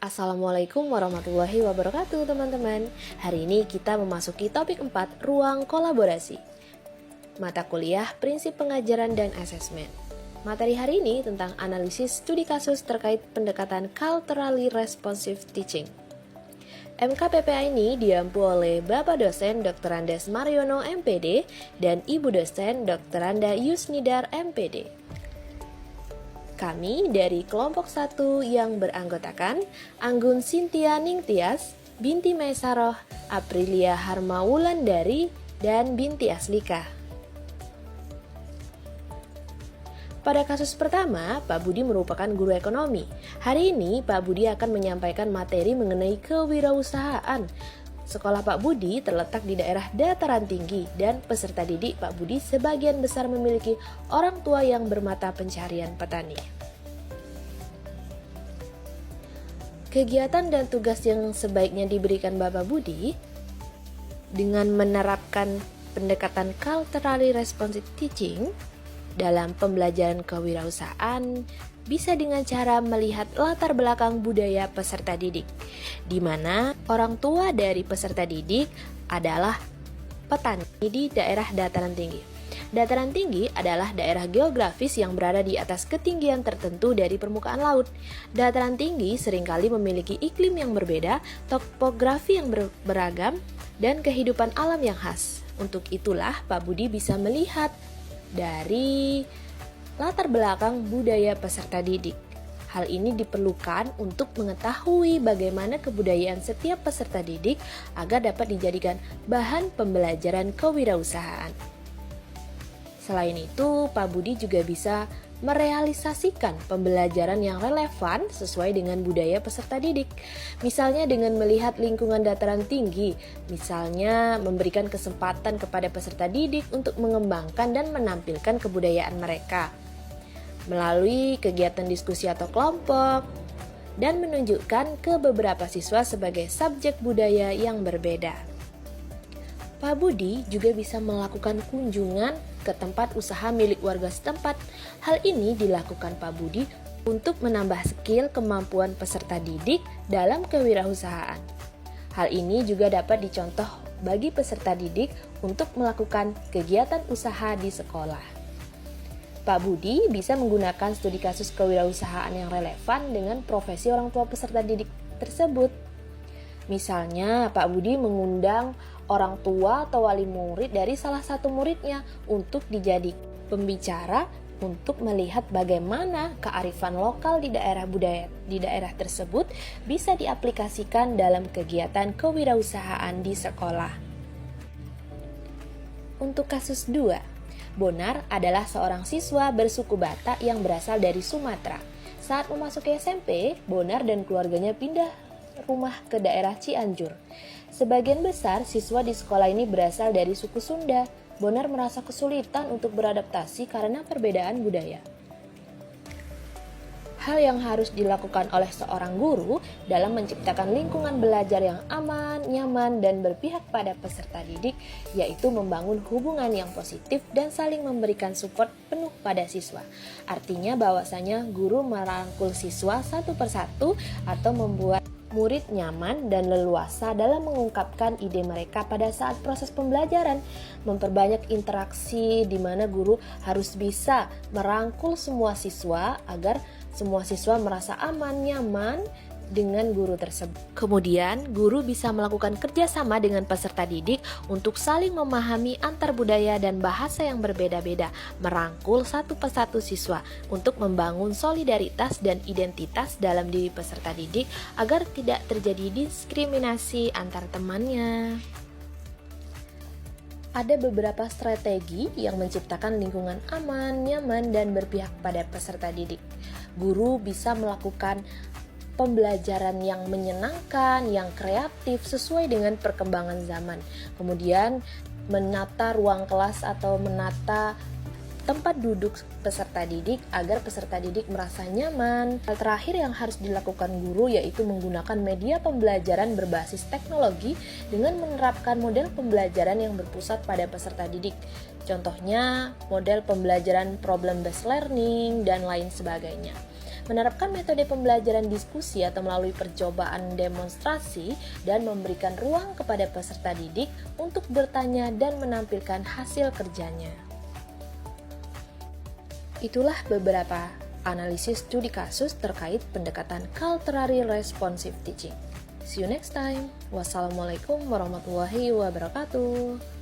Assalamualaikum warahmatullahi wabarakatuh teman-teman. Hari ini kita memasuki topik 4, ruang kolaborasi. Mata kuliah Prinsip Pengajaran dan Asesmen. Materi hari ini tentang analisis studi kasus terkait pendekatan Culturally Responsive Teaching. MKPPA ini diampu oleh Bapak dosen Dr. Andes Mariono MPD dan Ibu dosen Dr. Anda Yusnidar MPD. Kami dari kelompok 1 yang beranggotakan Anggun Sintia Ningtyas, Binti Maesaroh, Aprilia Harmawulandari, dan Binti Aslika. Pada kasus pertama, Pak Budi merupakan guru ekonomi. Hari ini, Pak Budi akan menyampaikan materi mengenai kewirausahaan. Sekolah Pak Budi terletak di daerah dataran tinggi dan peserta didik Pak Budi sebagian besar memiliki orang tua yang bermata pencarian petani. Kegiatan dan tugas yang sebaiknya diberikan Bapak Budi dengan menerapkan pendekatan Culturally Responsive Teaching dalam pembelajaran kewirausahaan bisa dengan cara melihat latar belakang budaya peserta didik, di mana orang tua dari peserta didik adalah petani di daerah dataran tinggi. Dataran tinggi adalah daerah geografis yang berada di atas ketinggian tertentu dari permukaan laut. Dataran tinggi seringkali memiliki iklim yang berbeda, topografi yang beragam, dan kehidupan alam yang khas. Untuk itulah Pak Budi bisa melihat dari latar belakang budaya peserta didik. Hal ini diperlukan untuk mengetahui bagaimana kebudayaan setiap peserta didik agar dapat dijadikan bahan pembelajaran kewirausahaan. Selain itu, Pak Budi juga bisa merealisasikan pembelajaran yang relevan sesuai dengan budaya peserta didik. Misalnya dengan melihat lingkungan dataran tinggi, misalnya memberikan kesempatan kepada peserta didik untuk mengembangkan dan menampilkan kebudayaan mereka melalui kegiatan diskusi atau kelompok, dan menunjukkan ke beberapa siswa sebagai subjek budaya yang berbeda. Pak Budi juga bisa melakukan kunjungan ke tempat usaha milik warga setempat. Hal ini dilakukan Pak Budi untuk menambah skill kemampuan peserta didik dalam kewirausahaan. Hal ini juga dapat dicontoh bagi peserta didik untuk melakukan kegiatan usaha di sekolah. Pak Budi bisa menggunakan studi kasus kewirausahaan yang relevan dengan profesi orang tua peserta didik tersebut. Misalnya, Pak Budi mengundang orang tua atau wali murid dari salah satu muridnya untuk dijadikan pembicara untuk melihat bagaimana kearifan lokal di daerah tersebut bisa diaplikasikan dalam kegiatan kewirausahaan di sekolah. Untuk kasus 2, Bonar adalah seorang siswa bersuku Batak yang berasal dari Sumatera. Saat memasuki SMP, Bonar dan keluarganya pindah rumah ke daerah Cianjur. Sebagian besar siswa di sekolah ini berasal dari suku Sunda. Bonar merasa kesulitan untuk beradaptasi karena perbedaan budaya. Hal yang harus dilakukan oleh seorang guru dalam menciptakan lingkungan belajar yang aman, nyaman, dan berpihak pada peserta didik, yaitu membangun hubungan yang positif dan saling memberikan support penuh pada siswa. Artinya bahwasanya guru merangkul siswa satu persatu atau membuat murid nyaman dan leluasa dalam mengungkapkan ide mereka pada saat proses pembelajaran, memperbanyak interaksi di mana guru harus bisa merangkul semua siswa agar semua siswa merasa aman, nyaman dengan guru tersebut. Kemudian, guru bisa melakukan kerjasama dengan peserta didik untuk saling memahami antar budaya dan bahasa yang berbeda-beda, merangkul satu persatu siswa untuk membangun solidaritas dan identitas dalam diri peserta didik agar tidak terjadi diskriminasi antar temannya. Ada beberapa strategi yang menciptakan lingkungan aman, nyaman, dan berpihak pada peserta didik. Guru bisa melakukan pembelajaran yang menyenangkan, yang kreatif sesuai dengan perkembangan zaman. Kemudian menata ruang kelas atau menata tempat duduk peserta didik agar peserta didik merasa nyaman. Hal terakhir yang harus dilakukan guru yaitu menggunakan media pembelajaran berbasis teknologi dengan menerapkan model pembelajaran yang berpusat pada peserta didik. Contohnya model pembelajaran problem based learning dan lain sebagainya. menerapkan metode pembelajaran diskusi atau melalui percobaan demonstrasi, dan memberikan ruang kepada peserta didik untuk bertanya dan menampilkan hasil kerjanya. Itulah beberapa analisis studi kasus terkait pendekatan culturally responsive teaching. See you next time. Wassalamualaikum warahmatullahi wabarakatuh.